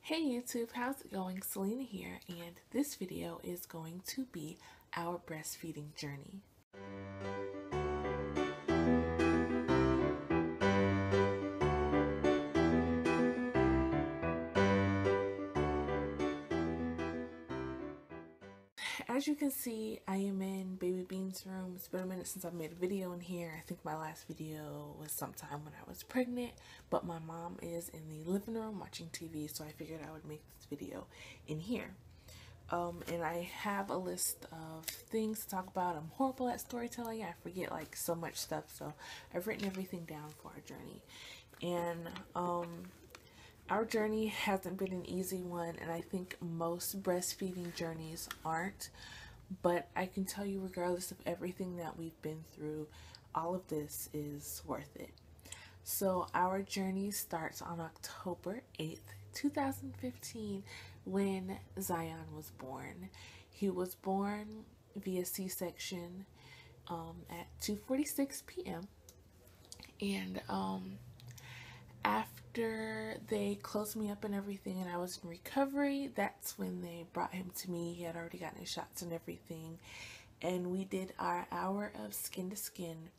Hey YouTube, how's it going? Salina here, and this video is going to be our breastfeeding journey. As you can see, I am in Baby Bean's room. It's been a minute since I've made a video in here. I think my last video was sometime when I was pregnant, but my mom is in the living room watching TV, so I figured I would make this video in here. And I have a list of things to talk about. I'm horrible at storytelling. I forget like so much stuff, so I've written everything down for our journey. And our journey hasn't been an easy one, and I think most breastfeeding journeys aren't, but I can tell you, regardless of everything that we've been through, all of this is worth it. So our journey starts on October 8th, 2015, when Zion was born. He was born via C-section at 2:46 p.m. and after they closed me up and everything and I was in recovery, that's when they brought him to me. He had already gotten his shots and everything, and we did our hour of skin to skin.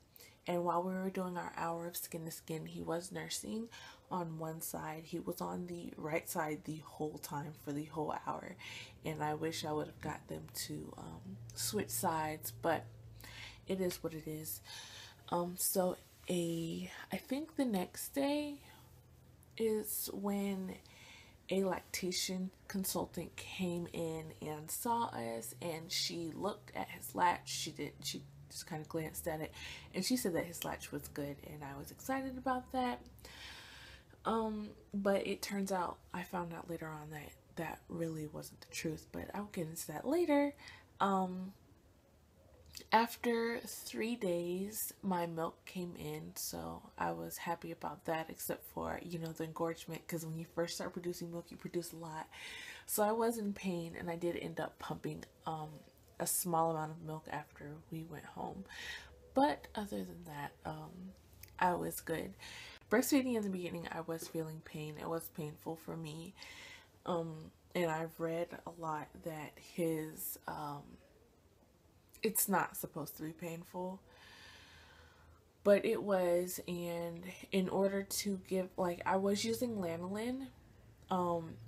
And while we were doing our hour of skin to skin, he was nursing on one side. He was on the right side the whole time for the whole hour. And I wish I would have got them to switch sides, but it is what it is. I think the next day is when a lactation consultant came in and saw us, and she looked at his latch. She just kind of glanced at it, and she said that his latch was good, and I was excited about that. But it turns out, I found out later on that that really wasn't the truth, but I'll get into that later. After 3 days, my milk came in, so I was happy about that, except for, you know, the engorgement, because when you first start producing milk, you produce a lot. So I was in pain, and I did end up pumping a small amount of milk after we went home. But other than that, I was good. Breastfeeding in the beginning, I was feeling pain. It was painful for me. And I've read a lot that his it's not supposed to be painful, but it was. And in order to give, like, I was using lanolin.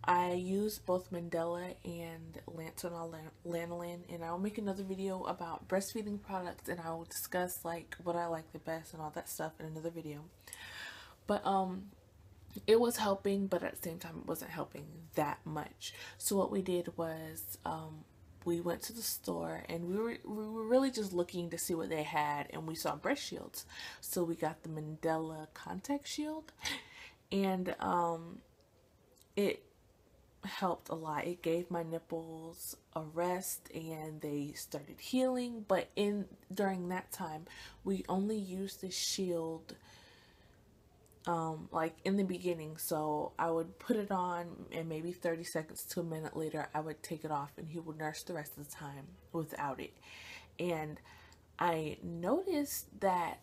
I use both Mandela and Lantanol lanolin, and I'll make another video about breastfeeding products, and I will discuss like what I like the best and all that stuff in another video. But it was helping, but at the same time it wasn't helping that much. So what we did was we went to the store, and we were really just looking to see what they had, and we saw breast shields. So we got the Mandela contact shield, and it helped a lot. It gave my nipples a rest, and they started healing. But during that time, we only used the shield like in the beginning. So I would put it on, and maybe 30 seconds to a minute later I would take it off, and he would nurse the rest of the time without it. And I noticed that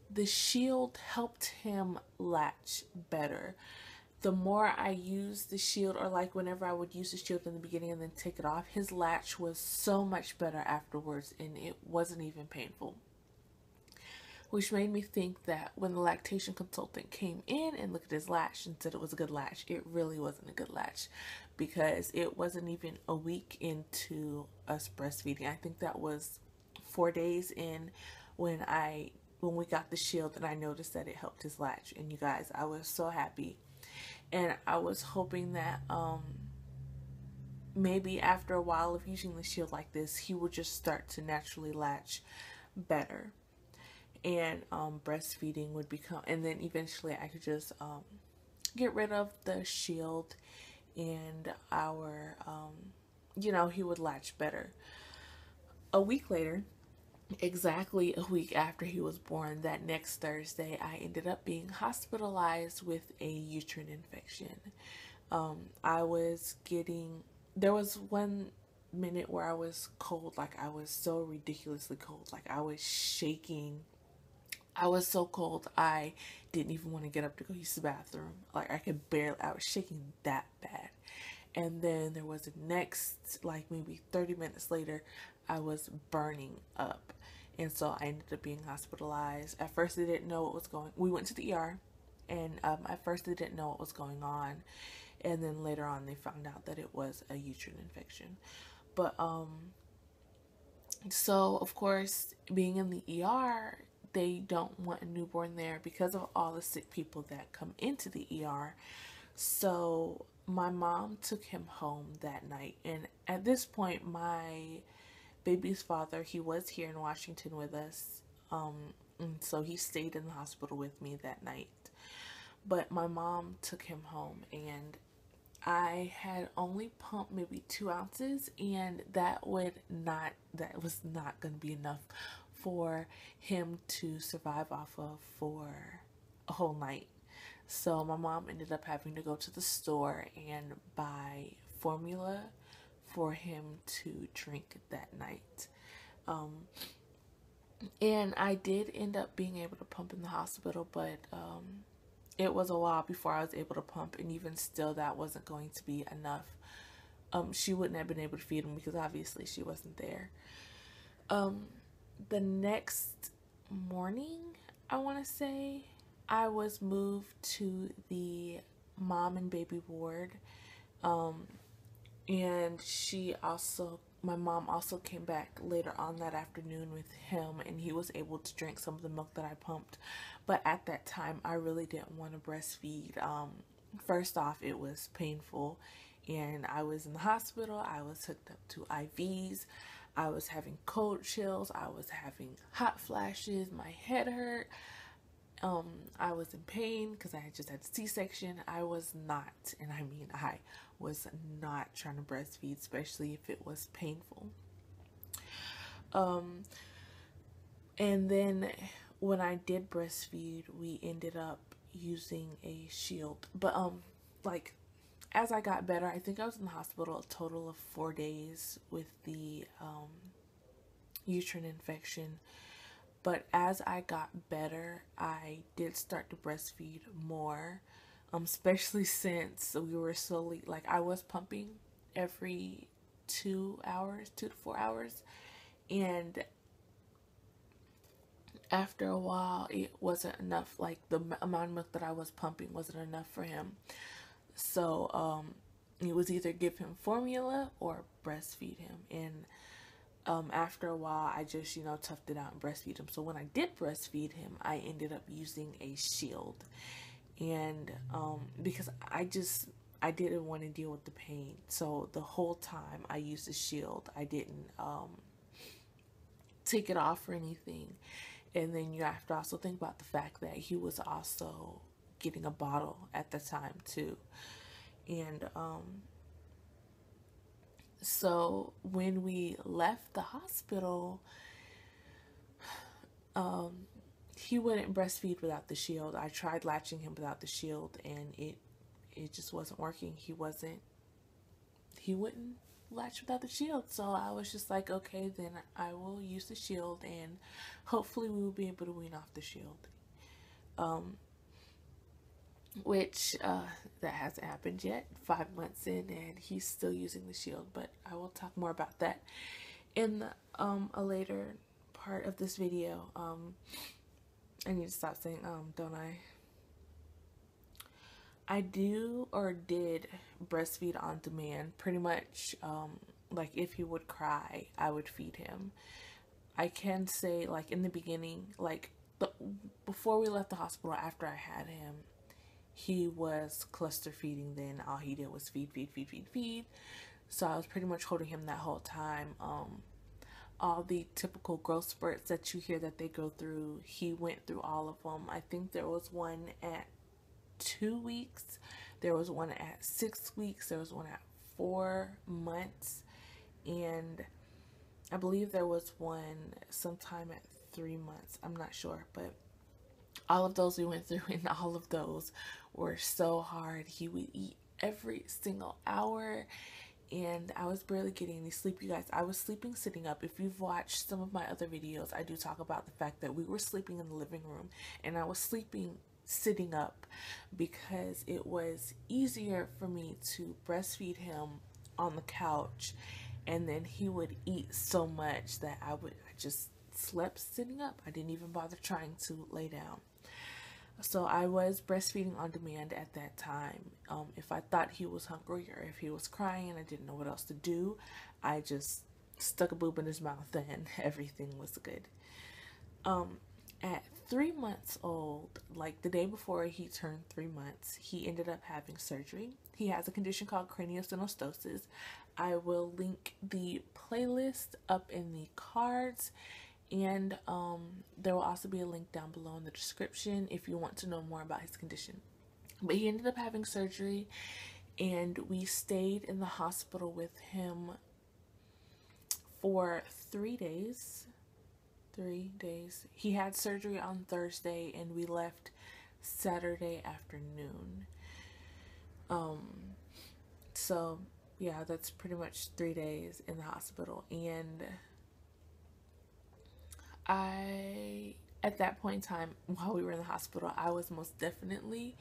the shield helped him latch better. The more I used the shield, or like whenever I would use the shield in the beginning and then take it off, his latch was so much better afterwards, and it wasn't even painful. Which made me think that when the lactation consultant came in and looked at his latch and said it was a good latch, it really wasn't a good latch, because it wasn't even a week into us breastfeeding. I think that was 4 days in when we got the shield, and I noticed that it helped his latch. And you guys, I was so happy. And I was hoping that maybe after a while of using the shield like this, he would just start to naturally latch better, and breastfeeding would become, and then eventually I could just get rid of the shield, and our you know, he would latch better. A week later, exactly a week after he was born, that next Thursday, I ended up being hospitalized with a uterine infection. There was one minute where I was cold, like I was so ridiculously cold, like I was shaking. I was so cold, I didn't even want to get up to go use the bathroom. Like I was shaking that bad. And then there was the next, like maybe 30 minutes later, I was burning up. And so I ended up being hospitalized. At first they didn't know what was going on. We went to the ER, and at first they didn't know what was going on. And then later on they found out that it was a uterine infection. But so of course, being in the ER, they don't want a newborn there because of all the sick people that come into the ER. So my mom took him home that night, and at this point my baby's father, he was here in Washington with us, and so he stayed in the hospital with me that night. But my mom took him home, and I had only pumped maybe 2 ounces, and that was not going to be enough for him to survive off of for a whole night. So my mom ended up having to go to the store and buy formula for him to drink that night. And I did end up being able to pump in the hospital, but it was a while before I was able to pump, and even still that wasn't going to be enough. She wouldn't have been able to feed him because obviously she wasn't there. The next morning, I want to say, I was moved to the mom and baby ward. And my mom also came back later on that afternoon with him, and he was able to drink some of the milk that I pumped. But at that time, I really didn't want to breastfeed. First off, it was painful, and I was in the hospital. I was hooked up to IVs. I was having cold chills. I was having hot flashes. My head hurt. I was in pain because I had just had a C-section. I was not trying to breastfeed, especially if it was painful. And then when I did breastfeed, we ended up using a shield. But like as I got better, I think I was in the hospital a total of 4 days with the uterine infection. But as I got better, I did start to breastfeed more, especially since we were slowly, like I was pumping every 2 to 4 hours. And after a while, it wasn't enough. Like the amount of milk that I was pumping wasn't enough for him. So it was either give him formula or breastfeed him. And after a while, I just, toughed it out and breastfeed him. So when I did breastfeed him, I ended up using a shield. And because I didn't want to deal with the pain. So the whole time I used a shield. I didn't take it off or anything. And then you have to also think about the fact that he was also getting a bottle at the time too. And so when we left the hospital, he wouldn't breastfeed without the shield. I tried latching him without the shield, and it just wasn't working. He wouldn't latch without the shield. So I was just like, okay, then I will use the shield, and hopefully we will be able to wean off the shield. Which that hasn't happened yet. 5 months in, and he's still using the shield, but I will talk more about that in a later part of this video. I need to stop saying don't I? I do or did breastfeed on demand. Pretty much, like if he would cry, I would feed him. I can say, like in the beginning, like before we left the hospital, after I had him, he was cluster feeding. Then all he did was feed. So I was pretty much holding him that whole time. All the typical growth spurts that you hear that they go through, he went through all of them. I think there was one at 2 weeks, there was one at 6 weeks, there was one at 4 months, and I believe there was one sometime at 3 months. I'm not sure, but all of those we went through, and all of those were so hard. He would eat every single hour, and I was barely getting any sleep, you guys. I was sleeping sitting up. If you've watched some of my other videos, I do talk about the fact that we were sleeping in the living room, and I was sleeping sitting up because it was easier for me to breastfeed him on the couch, and then he would eat so much that I just slept sitting up. I didn't even bother trying to lay down. So I was breastfeeding on demand at that time. If I thought he was hungry or if he was crying and I didn't know what else to do, I just stuck a boob in his mouth and everything was good. At 3 months old, like the day before he turned 3 months, he ended up having surgery. He has a condition called craniosynostosis. I will link the playlist up in the cards, and there will also be a link down below in the description if you want to know more about his condition. But he ended up having surgery, and we stayed in the hospital with him for 3 days. 3 days. He had surgery on Thursday, and we left Saturday afternoon. So yeah, that's pretty much 3 days in the hospital. And at that point in time, while we were in the hospital, I was most definitely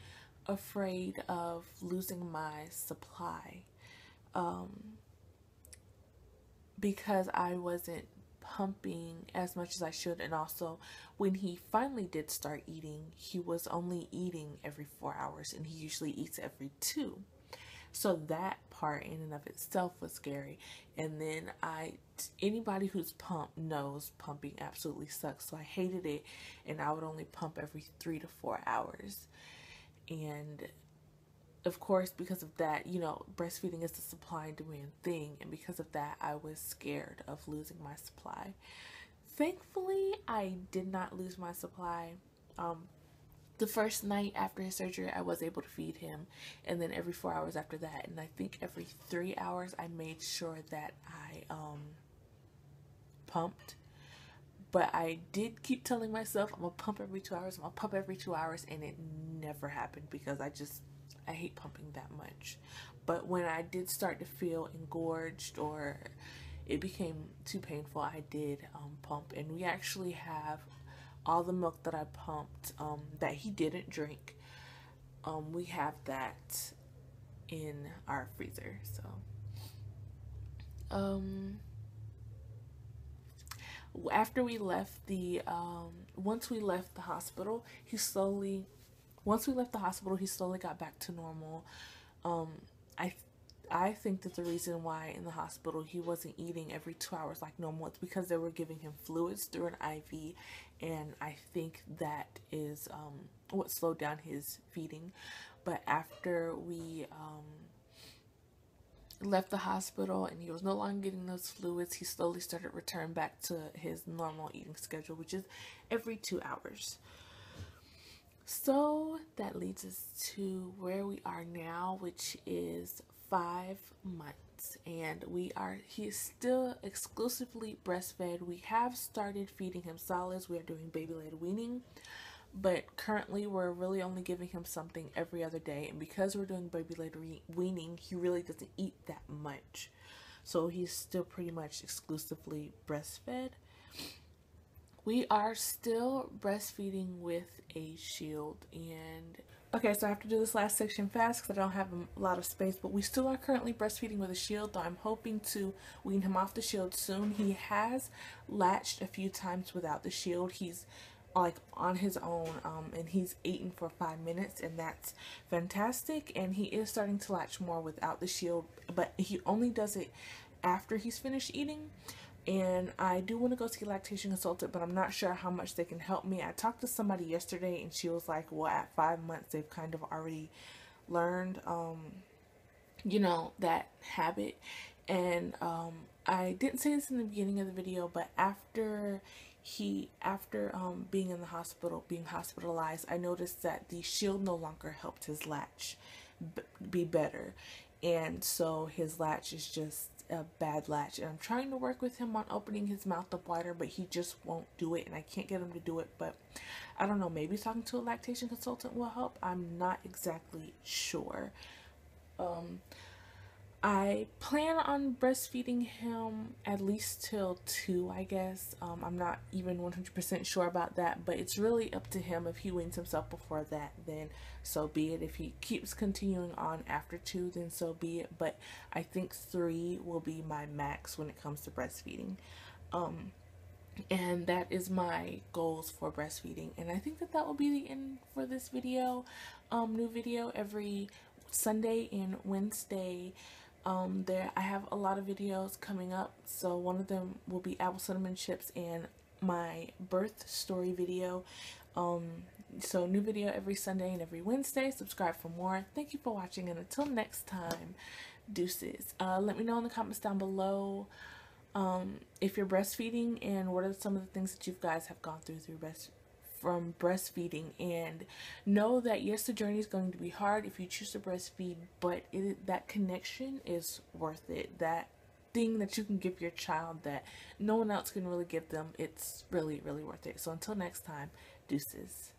afraid of losing my supply, because I wasn't pumping as much as I should. And also, when he finally did start eating, he was only eating every 4 hours, and he usually eats every 2. So that part in and of itself was scary. And then anybody who's pumped knows pumping absolutely sucks. So I hated it, and I would only pump every 3 to 4 hours. And of course, because of that, breastfeeding is a supply and demand thing. And because of that, I was scared of losing my supply. Thankfully, I did not lose my supply. The first night after his surgery, I was able to feed him, and then every 4 hours after that, and I think every 3 hours, I made sure that I pumped. But I did keep telling myself, I'm gonna pump every 2 hours, I'm gonna pump every 2 hours, and it never happened because I hate pumping that much. But when I did start to feel engorged or it became too painful, I did pump. And we actually have all the milk that I pumped that he didn't drink. We have that in our freezer. So after we left once we left the hospital, he slowly got back to normal. I think that the reason why in the hospital he wasn't eating every 2 hours like normal, it's because they were giving him fluids through an IV, and I think that is what slowed down his feeding. But after we left the hospital and he was no longer getting those fluids, he slowly started returning back to his normal eating schedule, which is every 2 hours. So that leads us to where we are now, which is 5 months, and he is still exclusively breastfed. We have started feeding him solids. We are doing baby-led weaning, but currently we're really only giving him something every other day, and because we're doing baby-led weaning, he really doesn't eat that much, so he's still pretty much exclusively breastfed. We are still breastfeeding with a shield. And okay, so I have to do this last section fast because I don't have a lot of space, but we still are currently breastfeeding with a shield, though I'm hoping to wean him off the shield soon. He has latched a few times without the shield. He's like on his own, and he's eaten for 5 minutes, and that's fantastic. And he is starting to latch more without the shield, but he only does it after he's finished eating. And I do want to go see a lactation consultant, but I'm not sure how much they can help me. I talked to somebody yesterday, and she was like, well, at 5 months, they've kind of already learned, that habit. And I didn't say this in the beginning of the video, but after being in the hospital, being hospitalized, I noticed that the shield no longer helped his latch be better. And so his latch is just a bad latch, and I'm trying to work with him on opening his mouth up wider, but he just won't do it, and I can't get him to do it. But I don't know, maybe talking to a lactation consultant will help. I'm not exactly sure. I plan on breastfeeding him at least till 2, I guess. I'm not even 100% sure about that, but it's really up to him. If he weans himself before that, then so be it. If he keeps continuing on after 2, then so be it. But I think 3 will be my max when it comes to breastfeeding. And that is my goals for breastfeeding, and I think that that will be the end for this video. New video every Sunday and Wednesday. There I have a lot of videos coming up, so one of them will be apple cinnamon chips and my birth story video. So new video every Sunday and every Wednesday. Subscribe for more. Thank you for watching, and until next time, deuces. Let me know in the comments down below if you're breastfeeding, and what are some of the things that you guys have gone through from breastfeeding. And know that yes, the journey is going to be hard if you choose to breastfeed, but that connection is worth it. That thing that you can give your child that no one else can really give them, it's really, really worth it. So until next time, deuces.